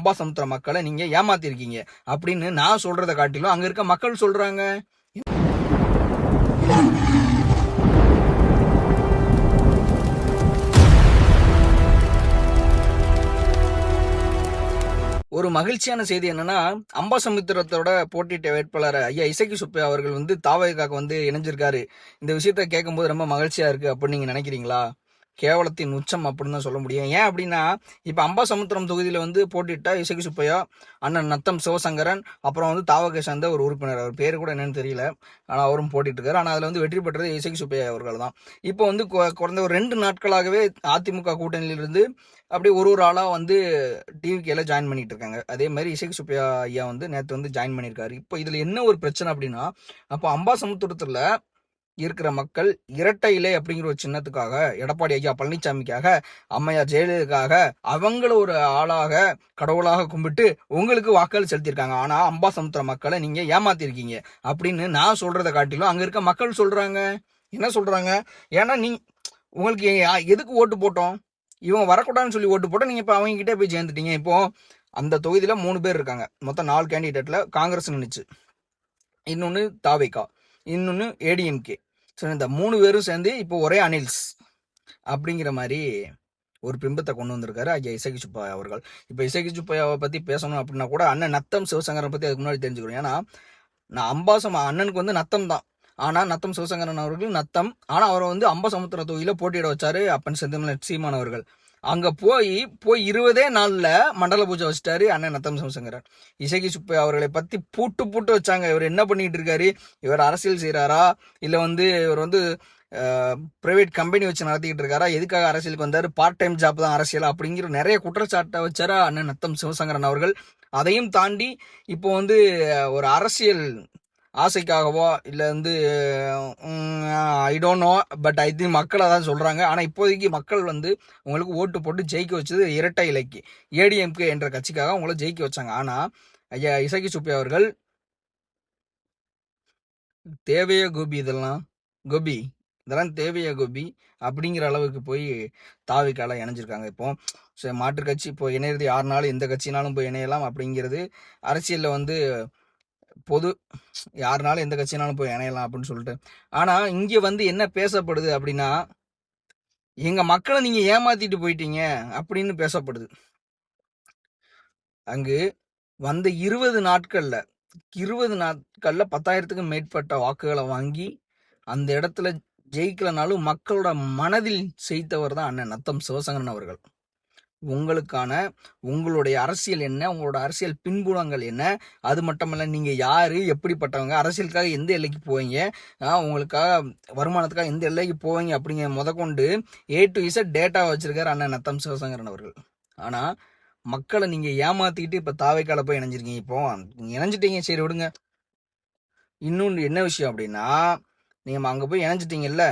அம்பாசமுத்திர மக்களை நீங்க ஏமாத்திருக்கீங்க அப்படின்னு நான் சொல்றதை காட்டிலும் அங்க இருக்க மக்கள் சொல்றாங்க. ஒரு மகிழ்ச்சியான செய்தி என்னன்னா, அம்பாசமுத்திரத்தோட போட்டியிட்ட வேட்பாளர் ஐயா இசக்கி சுப்பையா அவர்கள் வந்து தாவேகாக்கு வந்து இணைஞ்சிருக்காரு. இந்த விஷயத்த கேட்கும்போது ரொம்ப மகிழ்ச்சியா இருக்கு அப்படின்னு நீங்க நினைக்கிறீங்களா? கேவலத்தின் உச்சம் அப்படின்னு தான் சொல்ல முடியும். ஏன் அப்படின்னா, இப்போ அம்பாசமுத்திரம் தொகுதியில் வந்து போட்டிட்டா இசக்கி சுப்பையா, அண்ணன் நத்தம் சிவசங்கரன், அப்புறம் வந்து தாவகை சார்ந்த ஒரு உறுப்பினர், அவர் பேர் கூட என்னன்னு தெரியல, ஆனால் அவரும் போட்டிட்டு இருக்காரு. ஆனால் அதில் வந்து வெற்றி பெற்றது இசக்கி சுப்பையா அவர்கள் தான். இப்போ வந்து குறைந்த ஒரு 2 நாட்களாகவே அதிமுக கூட்டணியிலிருந்து அப்படியே ஒரு ஆளாக வந்து டிவிகேல ஜாயின் பண்ணிட்டு இருக்காங்க. அதே மாதிரி இசக்கி சுப்பையா ஐயா வந்து நேற்று வந்து ஜாயின் பண்ணியிருக்காரு. இப்போ இதில் என்ன ஒரு பிரச்சனை அப்படின்னா, அப்போ அம்பாசமுத்திரத்தில் இருக்கிற மக்கள் இரட்டை இலை அப்படிங்கிற ஒரு சின்னத்துக்காக, எடப்பாடி ஐயா பழனிசாமிக்காக, அம்மையார் ஜெயலலிதாக்காக, அவங்கள ஒரு ஆளாக கடவுளாக கும்பிட்டு உங்களுக்கு வாக்கள் செலுத்தியிருக்காங்க. ஆனா அம்பாசமுத்திர மக்களை நீங்க ஏமாத்திருக்கீங்க அப்படின்னு நான் சொல்றதை காட்டிலும் அங்க இருக்க மக்கள் சொல்றாங்க. என்ன சொல்றாங்க? ஏன்னா உங்களுக்கு எதுக்கு ஓட்டு போட்டோம்? இவங்க வரக்கூடாதுன்னு சொல்லி ஓட்டு போட்டோம். நீங்க இப்ப அவங்க கிட்டே போய் சேர்ந்துட்டீங்க. இப்போ அந்த தொகுதியில 3 பேர் இருக்காங்க. மொத்தம் 4 கேண்டிடேட்ல காங்கிரஸ் நின்னுச்சு, இன்னொன்னு தாவேகா, இன்னொன்னு ஏடிஎம்கே. ஸோ இந்த 3 பேரும் சேர்ந்து இப்போ ஒரே அனில்ஸ் அப்படிங்கிற மாதிரி ஒரு பிம்பத்தை கொண்டு வந்திருக்காரு ஐயா இசக்கி சுப்பையா அவர்கள். இப்போ இசக்கி சுப்பையாவை பற்றி பேசணும் அப்படின்னா கூட அண்ணன் நத்தம் சிவசங்கரனை பற்றி அதுக்கு முன்னாடி தெரிஞ்சுக்கிறோம். ஏன்னா நான் அண்ணனுக்கு வந்து நத்தம் தான், ஆனால் நத்தம் சிவசங்கரன் அவர்கள் நத்தம், ஆனால் அவரை வந்து அம்பாசமுத்திர தொகுதியில் போட்டியிட வச்சாரு அப்பன் செந்தில் சீமான் அவர்கள். அங்க போய் 20 நாள்ல மண்டல பூஜை வச்சிட்டாரு அண்ணன் நத்தம் சிவசங்கரன். இசக்கி சுப்பையா அவர்களை பத்தி பூட்டு வச்சாங்க. இவர் என்ன பண்ணிட்டு இருக்காரு, இவர் அரசியல் செய்யறாரா, இல்ல வந்து இவர் வந்து பிரைவேட் கம்பெனி வச்சு நடத்திக்கிட்டு இருக்காரா, எதுக்காக அரசியலுக்கு வந்தாரு, பார்ட் டைம் ஜாப் தான் அரசியல் அப்படிங்கிற நிறைய குற்றச்சாட்டை வச்சாரா அண்ணன் நத்தம் சிவசங்கரன் அவர்கள். அதையும் தாண்டி இப்போ வந்து ஒரு அரசியல் ஆசைக்காகவோ இல்லை வந்து I don't know, but I think மக்கள் அதான் சொல்கிறாங்க. ஆனால் இப்போதைக்கு மக்கள் வந்து உங்களுக்கு ஓட்டு போட்டு ஜெயிக்க வச்சது இரட்டை இலைக்கு ஏடிஎம்கே என்ற கட்சிக்காக உங்களை ஜெயிக்க வச்சாங்க. ஆனால் ஐயா இசக்கி சுப்பையா அவர்கள் தேவையா கோபி, இதெல்லாம் தேவையா கோபி அப்படிங்கிற அளவுக்கு போய் தாவிக்கால இணைஞ்சிருக்காங்க. இப்போ மாற்று கட்சி இப்போ இணையிறது யாருனாலும் எந்த கட்சினாலும் போய் இணையலாம் அப்படிங்கிறது அரசியலில் வந்து பொது, யாருனாலும் எந்த கட்சினாலும் போய் இணையலாம் அப்படின்னு சொல்லிட்டு. ஆனா இங்க வந்து என்ன பேசப்படுது அப்படின்னா, எங்க மக்களை நீங்க ஏமாத்திட்டு போயிட்டீங்க அப்படின்னு பேசப்படுது. அங்கு வந்த 20 நாட்கள்ல 10,000க்கும் மேற்பட்ட வாக்குகளை வாங்கி அந்த இடத்துல ஜெயிக்கலனாலும் மக்களோட மனதில் செய்தவர் தான் அண்ணன் நத்தம் சிவசங்கரன் அவர்கள். உங்களுடைய அரசியல் என்ன, உங்களோட அரசியல் பின்புலங்கள் என்ன, அது மட்டுமல்ல நீங்க யாரு, எப்படிப்பட்டவங்க, அரசியலுக்காக எந்த எல்லைக்கு போவீங்க, உங்களுக்காக வருமானத்துக்காக எந்த எல்லைக்கு போவீங்க அப்படிங்கிற முதற்கொண்டு A to Z டேட்டா வச்சிருக்காரு அண்ணன் நத்தம் சிவசங்கரன் அவர்கள். ஆனா மக்களை நீங்க ஏமாத்திக்கிட்டு இப்ப தாவைக்கால போய் இணைஞ்சிருக்கீங்க. இப்போ இணைஞ்சிட்டீங்க, சரி விடுங்க. இன்னொன்று என்ன விஷயம் அப்படின்னா, நீங்க அங்க போய் இணைஞ்சிட்டீங்கல்ல,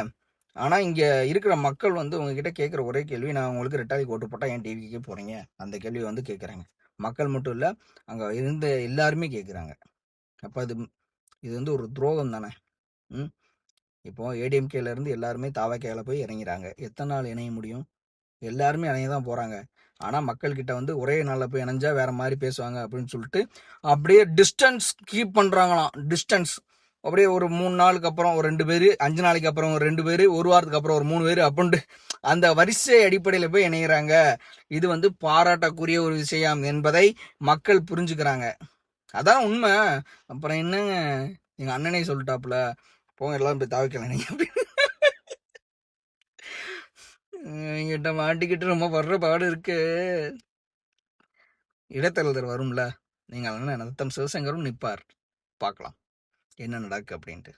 ஆனால் இங்கே இருக்கிற மக்கள் வந்து உங்ககிட்ட கேட்குற ஒரே கேள்வி, நான் உங்களுக்கு ரெட்டாலிக்கு ஓட்டு போட்டால் ஏன் டிவிக்கே போகிறீங்க, அந்த கேள்வி வந்து கேட்குறாங்க. மக்கள் மட்டும் இல்லை, அங்கே இருந்த எல்லாருமே கேட்குறாங்க. அப்போ இது வந்து ஒரு துரோகம் தானே. இப்போ ஏடிஎம்கேலேருந்து எல்லாருமே தாவக்கையில் போய் இறங்கிறாங்க. எத்தனை நாள் இணைய முடியும்? எல்லாருமே இணைய தான் போகிறாங்க. ஆனால் மக்கள்கிட்ட வந்து ஒரே நாளில் போய் இணைஞ்சா வேற மாதிரி பேசுவாங்க அப்படின்னு சொல்லிட்டு அப்படியே டிஸ்டன்ஸ் கீப் பண்ணுறாங்களாம். டிஸ்டன்ஸ் அப்படியே ஒரு 3 நாளுக்கு அப்புறம் ஒரு 2 பேர், 5 நாளைக்கு அப்புறம் ஒரு 2 பேர், ஒரு வாரத்துக்கு அப்புறம் ஒரு 3 பேர் அப்படின்ட்டு அந்த வரிசை அடிப்படையில் போய் இணைகிறாங்க. இது வந்து பாராட்டக்கூடிய ஒரு விஷயம் என்பதை மக்கள் புரிஞ்சுக்கிறாங்க. அதான் உண்மை. அப்புறம் என்னங்க, எங்க அண்ணனே சொல்லிட்டாப்புல, போங்க எல்லாரும் போய் தாவிக்கலாம் நீங்க அப்படின்னு. எங்கிட்ட மாட்டிக்கிட்டு ரொம்ப வர்ற பாடு இருக்கு. இடைத்தரகர் வரும்ல, நீங்கள் அண்ணன் நத்தம் சிவசங்கரும் நிற்பார், பார்க்கலாம் என்ன நடக்கு அப்படின்ட்டு.